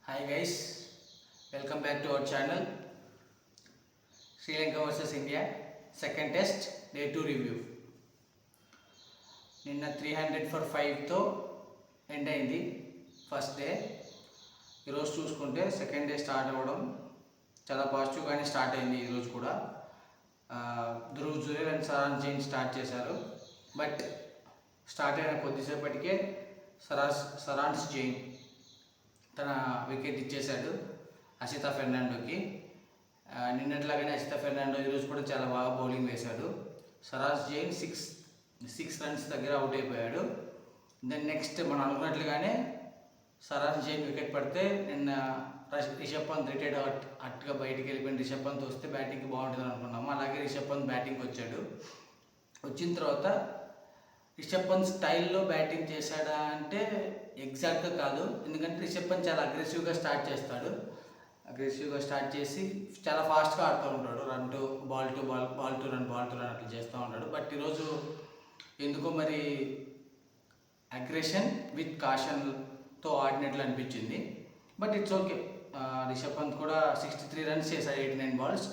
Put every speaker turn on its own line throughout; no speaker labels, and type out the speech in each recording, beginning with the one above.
Hi guys, welcome back to our channel. Sri Lanka vs India second test day 2 review. నిన్న 300 for 5తో end అయింది first day. ఈరోజు చూసుకుంటే second day start అవ్వడం చాలా పాజిటివ్గానే start అయింది. ఈరోజు కూడా ధ్రువ్ జురేల్ అండ్ సరాన్ జైన్ స్టార్ట్ చేశారు. బట్ స్టార్ట్ అయిన కొద్దిసేపటికే సరాన్స్ జైన్ తన వికెట్ ఇచ్చేశాడు అసితా ఫెర్నాండోకి. నిన్నట్లాగానే అసితా ఫెర్నాండో ఈరోజు కూడా చాలా బాగా బౌలింగ్ వేశాడు. సరాన్స్ జైన్ సిక్స్ రన్స్ దగ్గర అవుట్ అయిపోయాడు. దెన్ నెక్స్ట్ మనం అనుకున్నట్లుగానే సరాన్స్ జైన్ వికెట్ పడితే నిన్న రిషబ్ పంత్ రిటైర్డ్ అట్టుగా బయటికి వెళ్ళిపోయిన రిషబ్ పంత్ వస్తే బ్యాటింగ్కి బాగుంటుంది అనుకున్నాము. అలాగే రిషబ్ పంత్ బ్యాటింగ్కి వచ్చాడు. వచ్చిన తర్వాత రిషబ్ పంత్ స్టైల్లో బ్యాటింగ్ చేశాడా అంటే ఎగ్జాక్ట్గా కాదు. ఎందుకంటే రిషబ్ పంత్ చాలా అగ్రెసివ్గా స్టార్ట్ చేస్తాడు. అగ్రెసివ్గా స్టార్ట్ చేసి చాలా ఫాస్ట్గా ఆడుతూ ఉంటాడు. Run to ball to ball, ball to run, ball to run అట్లా చేస్తూ ఉంటాడు. బట్ ఈరోజు ఎందుకో మరి అగ్రెషన్ విత్ కాషన్తో ఆడినట్లు అనిపించింది. But it's okay. Rishabh Pant కూడా 63 రన్స్ చేశాడు 89 బాల్స్.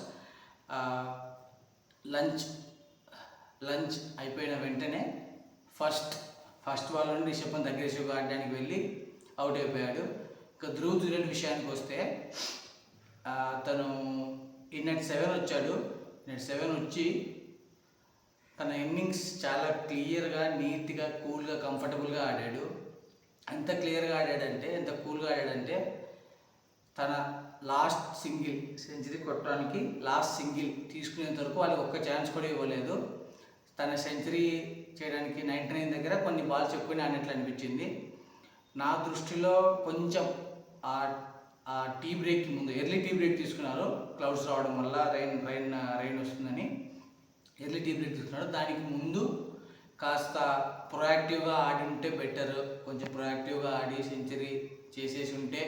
లంచ్ అయిపోయిన వెంటనే ఫస్ట్ బాల్ నుండి రిషబ్ పంత్ అగ్రెసివ్గా ఆడడానికి వెళ్ళి అవుట్ అయిపోయాడు. ఇక ధ్రువ్ జురేల్ విషయానికి వస్తే తను నెట్ 7 వచ్చాడు. నెట్ 7 వచ్చి తన ఇన్నింగ్స్ చాలా క్లియర్గా, నీట్గా, కూల్గా, కంఫర్టబుల్గా ఆడాడు. ఎంత క్లియర్గా ఆడాడంటే, ఎంత కూల్గా ఆడాడంటే తన లాస్ట్ సింగిల్ సెంచరీ కొట్టడానికి లాస్ట్ సింగిల్ తీసుకునేంత వరకు వాళ్ళకి ఒక్క ఛాన్స్ కూడా ఇవ్వలేదు. తన సెంచరీ చేయడానికి 99 దగ్గర కొన్ని బాల్స్ ఎక్కువనే ఆడినట్లు అనిపించింది. నా దృష్టిలో కొంచెం ఆ టీ బ్రేక్ ముందు ఎర్లీ టీ బ్రేక్ తీసుకున్నారు. క్లౌడ్స్ రావడం వల్ల రైన్ వస్తుందని ఎర్లీ టీ బ్రేక్ తీసుకున్నారు. దానికి ముందు కాస్త ప్రొయాక్టివ్గా ఆడి ఉంటే బెటర్. కొంచెం ప్రొయాక్టివ్గా ఆడి సెంచరీ చేసేసి ఉంటే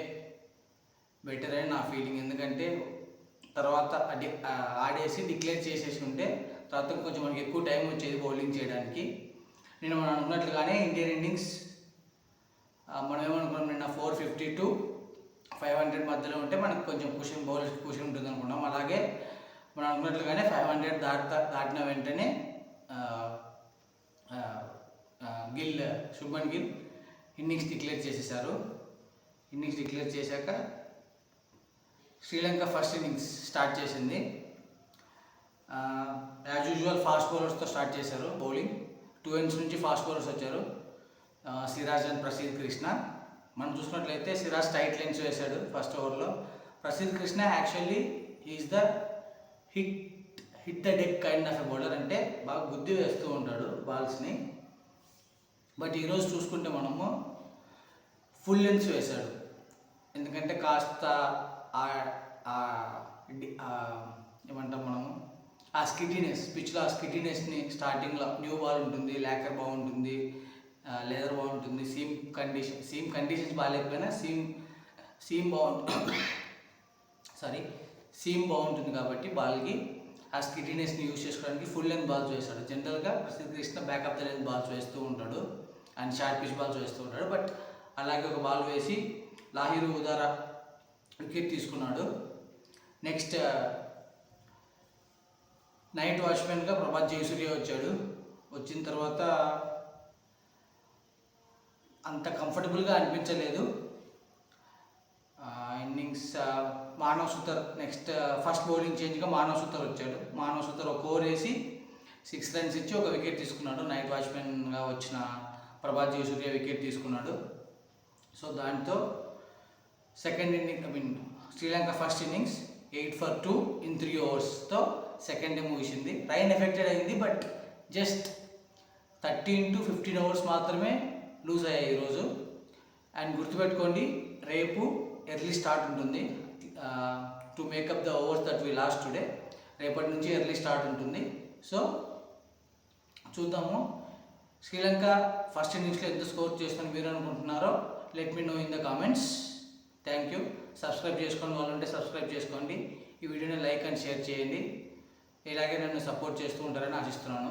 బెటర్ అని నా ఫీలింగ్. ఎందుకంటే తర్వాత ఆడేసి డిక్లేర్ చేసేసి ఉంటే తర్వాత కొంచెం మనకి ఎక్కువ టైం వచ్చేది బౌలింగ్ చేయడానికి. నేను మనం అనుకున్నట్లుగానే ఇండియన్ ఇన్నింగ్స్ మనం ఏమనుకున్నాం, నిన్న 450 to 500 మధ్యలో ఉంటే మనకు కొంచెం కుషన్ ఉంటుంది అనుకున్నాం. అలాగే మనం అనుకున్నట్లుగానే 500 దాటిన వెంటనే శుభ్మన్ గిల్ ఇన్నింగ్స్ డిక్లేర్ చేసేసారు. ఇన్నింగ్స్ డిక్లేర్ చేశాక శ్రీలంక ఫస్ట్ ఇన్నింగ్స్ స్టార్ట్ చేసింది. యాజ్ యూజువల్ ఫాస్ట్ బౌలర్స్తో స్టార్ట్ చేశారు బౌలింగ్. 2 ends నుంచి ఫాస్ట్ బౌలర్స్ వచ్చారు, సిరాజ్ అండ్ ప్రసిద్ధ్ కృష్ణ. మనం చూసినట్లయితే సిరాజ్ టైట్ లెన్స్ వేశాడు ఫస్ట్ ఓవర్లో. Prasidh Krishna actually is the hit the deck kind of a bowler. అంటే బాగా గుద్ది వేస్తూ ఉంటాడు బాల్స్ని. బట్ ఈరోజు చూసుకుంటే మనము ఫుల్ లెన్స్ వేశాడు. ఎందుకంటే కాస్త ఏమంటాం మనము ఆ స్కిటీనెస్, పిచ్లో ఆ స్కిటీనెస్ని స్టార్టింగ్లో న్యూ బాల్ ఉంటుంది, లాకర్ బాగుంటుంది, లెదర్ బాగుంటుంది, సీమ్ కండిషన్స్ బాగాలేకపోయినా సీమ్ బాగుంటుంది కాబట్టి బాల్కి ఆ స్కిటీనెస్ని యూజ్ చేసుకోవడానికి ఫుల్ లెంత్ బాల్స్ వేస్తాడు. జనరల్గా Prasidh Krishna back of the length balls వేస్తూ ఉంటాడు అండ్ షార్ట్ పిచ్ బాల్స్ వేస్తూ ఉంటాడు. బట్ అలాగే ఒక బాల్ వేసి లాహిరు ఉదారా వికెట్ తీసుకున్నాడు. నెక్స్ట్ నైట్ వాచ్మెన్గా ప్రభాత్ జయసూర్య వచ్చాడు. వచ్చిన తర్వాత అంత కంఫర్టబుల్గా అనిపించలేదు innings. Manav Suthar next first bowling చేంజ్గా మానవ్ సుతర్ వచ్చాడు. మానవ్ సుతర్ ఒక ఓవర్ వేసి 6 runs ఇచ్చి ఒక వికెట్ తీసుకున్నాడు. నైట్ వాచ్మెన్గా వచ్చిన ప్రభాత్ జయసూర్య వికెట్ తీసుకున్నాడు. సో దాంతో second inning Sri Lanka first innings 8 for 2 in 3 overs second day ముగిసింది. రైన్ ఎఫెక్టెడ్ అయింది. బట్ జస్ట్ 13 to 15 hours మాత్రమే లూజ్ అయ్యాయి ఈరోజు. అండ్ గుర్తుపెట్టుకోండి, రేపు ఎర్లీ స్టార్ట్ ఉంటుంది. To make up the overs that we last today, రేపటి నుంచి ఎర్లీ స్టార్ట్ ఉంటుంది. సో చూద్దాము శ్రీలంక ఫస్ట్ ఇన్నింగ్స్లో ఎంత స్కోర్ చేసుకొని మీరు అనుకుంటున్నారో let me know in the comments. Thank you. Subscribe చేసుకోండి వాళ్ళు ఉంటే సబ్స్క్రైబ్ చేసుకోండి. ఈ వీడియోని లైక్ అండ్ షేర్ చేయండి. ఇలాగే నన్ను సపోర్ట్ చేస్తూ ఉంటారని ఆశిస్తున్నాను.